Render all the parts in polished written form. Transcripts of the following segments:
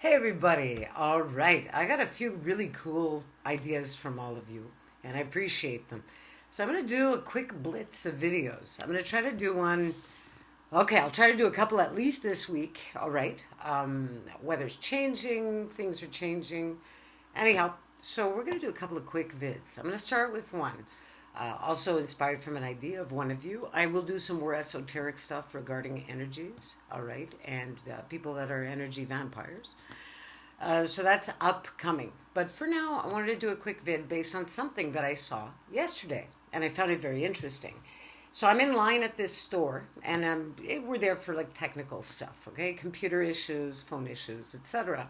Hey everybody. All right. I got a few really cool ideas from all of you and I appreciate them. So I'm going to do a quick blitz of videos. I'm going to try to do one. Okay, I'll try to do a couple at least this week. All right. Weather's changing, things are changing. Anyhow, so we're going to do a couple of quick vids. I'm going to start with one. Also inspired from an idea of one of you. I will do some more esoteric stuff regarding energies, all right, and people that are energy vampires. So that's upcoming. But for now, I wanted to do a quick vid based on something that I saw yesterday, and I found it very interesting. So I'm in line at this store, and we're there for like technical stuff, okay, computer issues, phone issues, etc.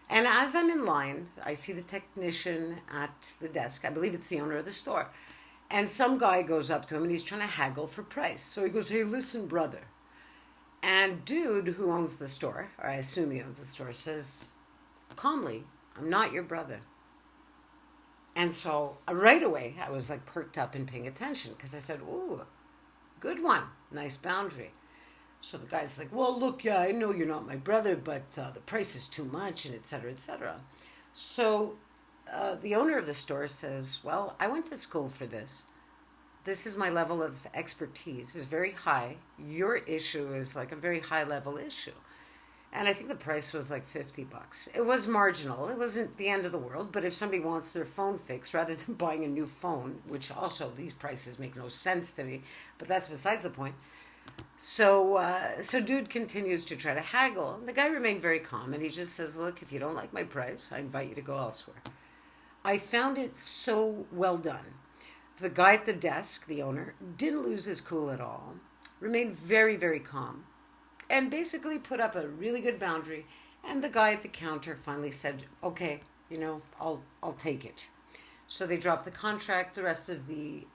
And as I'm in line, I see the technician at the desk. I believe it's the owner of the store. And some guy goes up to him and he's trying to haggle for price. So he goes, "Hey, listen, brother." And dude who owns the store, or I assume he owns the store, says calmly, "I'm not your brother." And so right away, I was like perked up and paying attention because I said, "Ooh, good one. Nice boundary." So the guy's like, "Well, look, yeah, I know you're not my brother, but the price is too much," and et cetera, et cetera. So the owner of the store says, "Well, I went to school for this. This is my level of expertise is very high. Your issue is like a very high level issue." And I think the price was like $50. It was marginal. It wasn't the end of the world. But if somebody wants their phone fixed rather than buying a new phone, which also these prices make no sense to me, but that's besides the point. So dude continues to try to haggle. And the guy remained very calm and he just says, "Look, if you don't like my price, I invite you to go elsewhere." I found it so well done. The guy at the desk, the owner, didn't lose his cool at all, remained very, very calm, and basically put up a really good boundary. And the guy at the counter finally said, "Okay, I'll take it." So they dropped the contract. The rest of the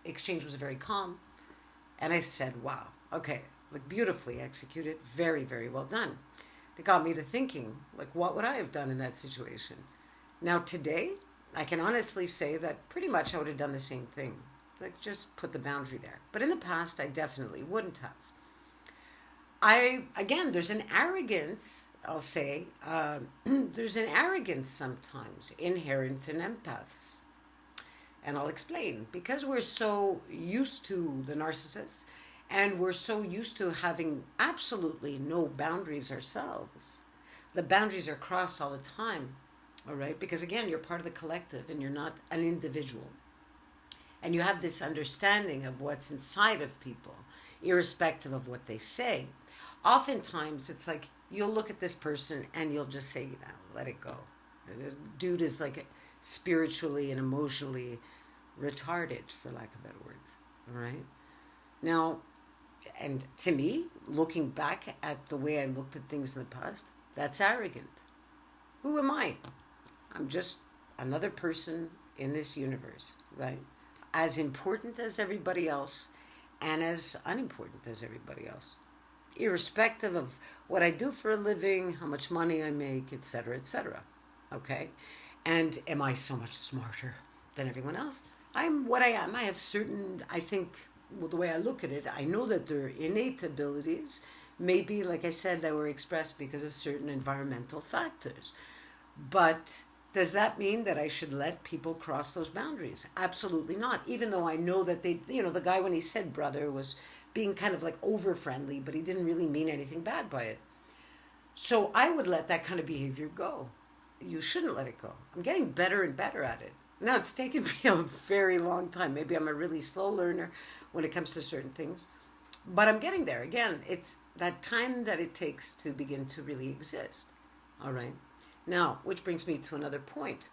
exchange was very calm. And I said, "Wow, okay, like beautifully executed, very, very well done." It got me to thinking, like, what would I have done in that situation? Now today, I can honestly say that pretty much I would have done the same thing. Like just put the boundary there. But in the past, I definitely wouldn't have. Again, there's an arrogance, I'll say, there's an arrogance sometimes inherent in empaths. And I'll explain. Because we're so used to the narcissist and we're so used to having absolutely no boundaries ourselves, the boundaries are crossed all the time. All right, because again, you're part of the collective and you're not an individual. And you have this understanding of what's inside of people, irrespective of what they say. Oftentimes, it's like you'll look at this person and you'll just say, let it go. The dude is like spiritually and emotionally retarded, for lack of better words. All right? Now, and to me, looking back at the way I looked at things in the past, that's arrogant. Who am I? I'm just another person in this universe, right? As important as everybody else and as unimportant as everybody else, irrespective of what I do for a living, how much money I make, etc., etc. Okay? And am I so much smarter than everyone else? I'm what I am. I have certain, I think, well, the way I look at it, I know that they're innate abilities. Maybe, like I said, they were expressed because of certain environmental factors. But does that mean that I should let people cross those boundaries? Absolutely not. Even though I know that they, the guy when he said brother was being kind of like over friendly, but he didn't really mean anything bad by it. So I would let that kind of behavior go. You shouldn't let it go. I'm getting better and better at it. Now, it's taken me a very long time. Maybe I'm a really slow learner when it comes to certain things. But I'm getting there. Again, it's that time that it takes to begin to really exist. All right. Now, which brings me to another point.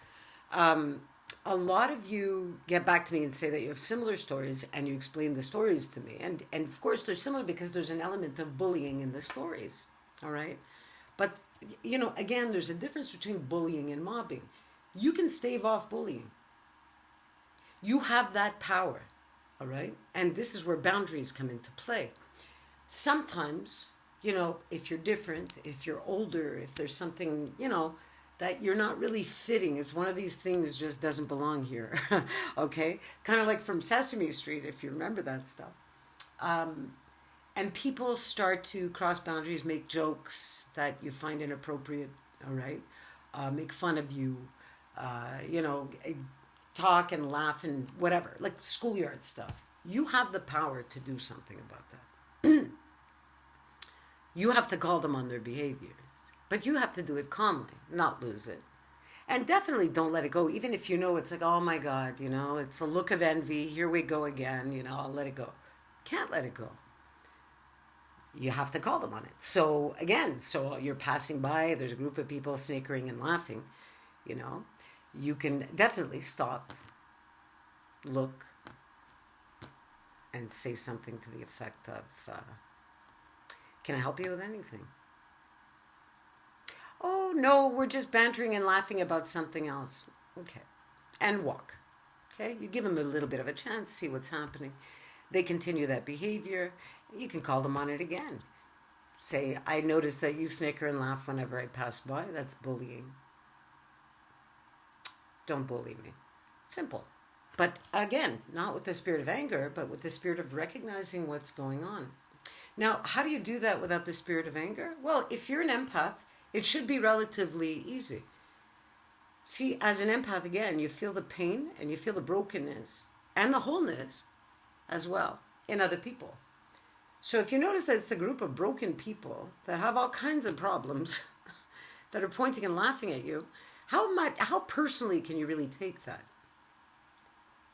A lot of you get back to me and say that you have similar stories and you explain the stories to me. And of course, they're similar because there's an element of bullying in the stories. All right. But, again, there's a difference between bullying and mobbing. You can stave off bullying. You have that power. All right. And this is where boundaries come into play. Sometimes, if you're different, if you're older, if there's something, that you're not really fitting. It's one of these things just doesn't belong here. Okay? Kind of like from Sesame Street, if you remember that stuff. And people start to cross boundaries, make jokes that you find inappropriate, all right? Make fun of you, you know, talk and laugh and whatever, like schoolyard stuff. You have the power to do something about that. You have to call them on their behaviors, but you have to do it calmly, not lose it. And definitely don't let it go, even if you know it's like, oh my God, you know, it's the look of envy. Here we go again, you know, I'll let it go. Can't let it go. You have to call them on it. So again, so you're passing by, there's a group of people snickering and laughing, you know, you can definitely stop, look, and say something to the effect of, can I help you with anything? Oh, no, we're just bantering and laughing about something else. Okay. And walk. Okay? You give them a little bit of a chance, see what's happening. They continue that behavior. You can call them on it again. Say, I notice that you snicker and laugh whenever I pass by. That's bullying. Don't bully me. Simple. But again, not with the spirit of anger, but with the spirit of recognizing what's going on. Now, how do you do that without the spirit of anger? Well, if you're an empath, it should be relatively easy. See, as an empath, again, you feel the pain and you feel the brokenness and the wholeness as well in other people. So if you notice that it's a group of broken people that have all kinds of problems that are pointing and laughing at you, how personally can you really take that?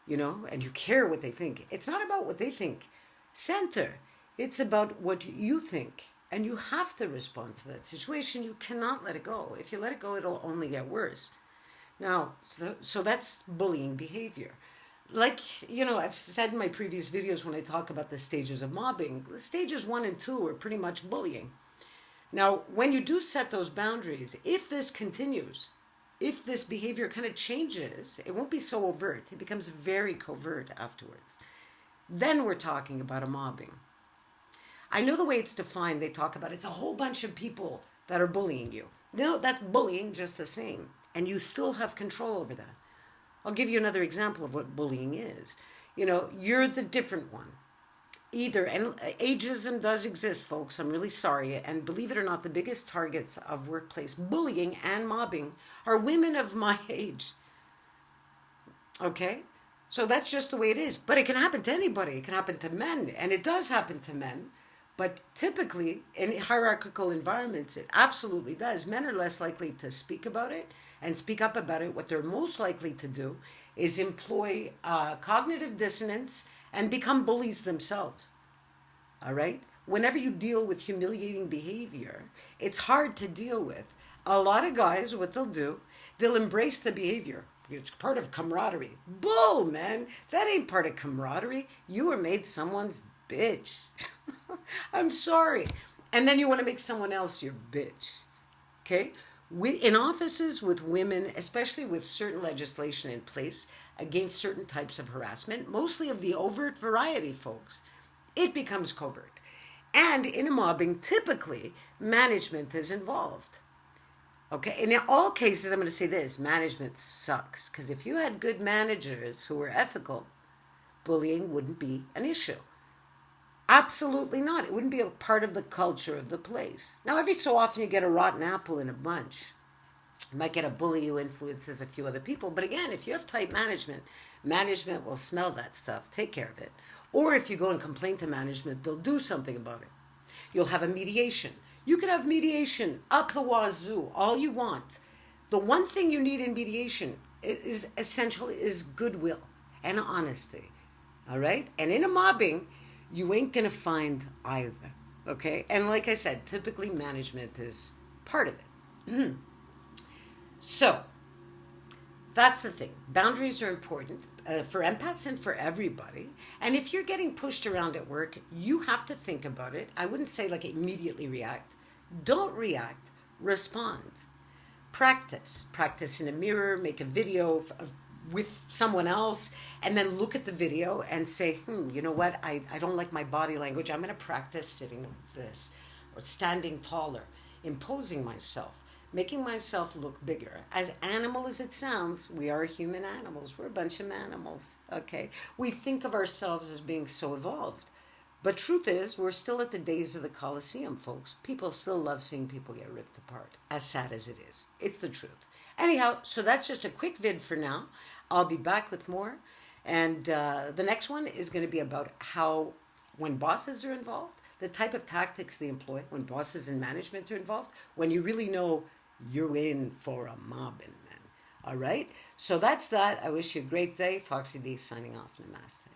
You know, and you care what they think. It's not about what they think. Center. It's about what you think. And you have to respond to that situation. You cannot let it go. If you let it go, it'll only get worse. Now, so that's bullying behavior. Like, you know, I've said in my previous videos when I talk about the stages of mobbing, stages 1 and 2 are pretty much bullying. Now, when you do set those boundaries, if this continues, if this behavior kind of changes, it won't be so overt. It becomes very covert afterwards. Then we're talking about a mobbing. I know the way it's defined, they talk about it's a whole bunch of people that are bullying you. No, that's bullying just the same. And you still have control over that. I'll give you another example of what bullying is. You know, you're the different one. Either, and ageism does exist, folks, I'm really sorry. And believe it or not, the biggest targets of workplace bullying and mobbing are women of my age. Okay? So that's just the way it is. But it can happen to anybody. It can happen to men. And it does happen to men. But typically, in hierarchical environments, it absolutely does. Men are less likely to speak about it and speak up about it. What they're most likely to do is employ cognitive dissonance and become bullies themselves. All right? Whenever you deal with humiliating behavior, it's hard to deal with. A lot of guys, what they'll do, they'll embrace the behavior. It's part of camaraderie. Bull, man. That ain't part of camaraderie. You were made someone's bitch. I'm sorry. And then you want to make someone else your bitch. Okay? In offices with women, especially with certain legislation in place against certain types of harassment, mostly of the overt variety, folks, it becomes covert. And in a mobbing, typically, management is involved. Okay? And in all cases, I'm going to say this, management sucks. Because if you had good managers who were ethical, bullying wouldn't be an issue. Absolutely not. It wouldn't be a part of the culture of the place. Now, every so often you get a rotten apple in a bunch. You might get a bully who influences a few other people. But again, if you have tight management, management will smell that stuff, take care of it. Or if you go and complain to management, they'll do something about it. You'll have a mediation. You could have mediation up the wazoo, all you want. The one thing you need in mediation is essentially is goodwill and honesty. All right? And in a mobbing, you ain't going to find either, okay? And like I said, typically management is part of it. So, that's the thing. Boundaries are important for empaths and for everybody. And if you're getting pushed around at work, you have to think about it. I wouldn't say like immediately react. Don't react. Respond. Practice. Practice in a mirror. Make a video with someone else, and then look at the video and say, you know what, I don't like my body language. I'm going to practice sitting like this, or standing taller, imposing myself, making myself look bigger. As animal as it sounds, we are human animals. We're a bunch of animals, okay? We think of ourselves as being so evolved, But truth is, we're still at the days of the Colosseum, folks. People still love seeing people get ripped apart, as sad as it is. It's the truth. Anyhow, so that's just a quick vid for now. I'll be back with more. And the next one is going to be about how, when bosses are involved, the type of tactics they employ, when bosses and management are involved, when you really know you're in for a mobbing, man. All right? So that's that. I wish you a great day. Foxy D signing off. Namaste.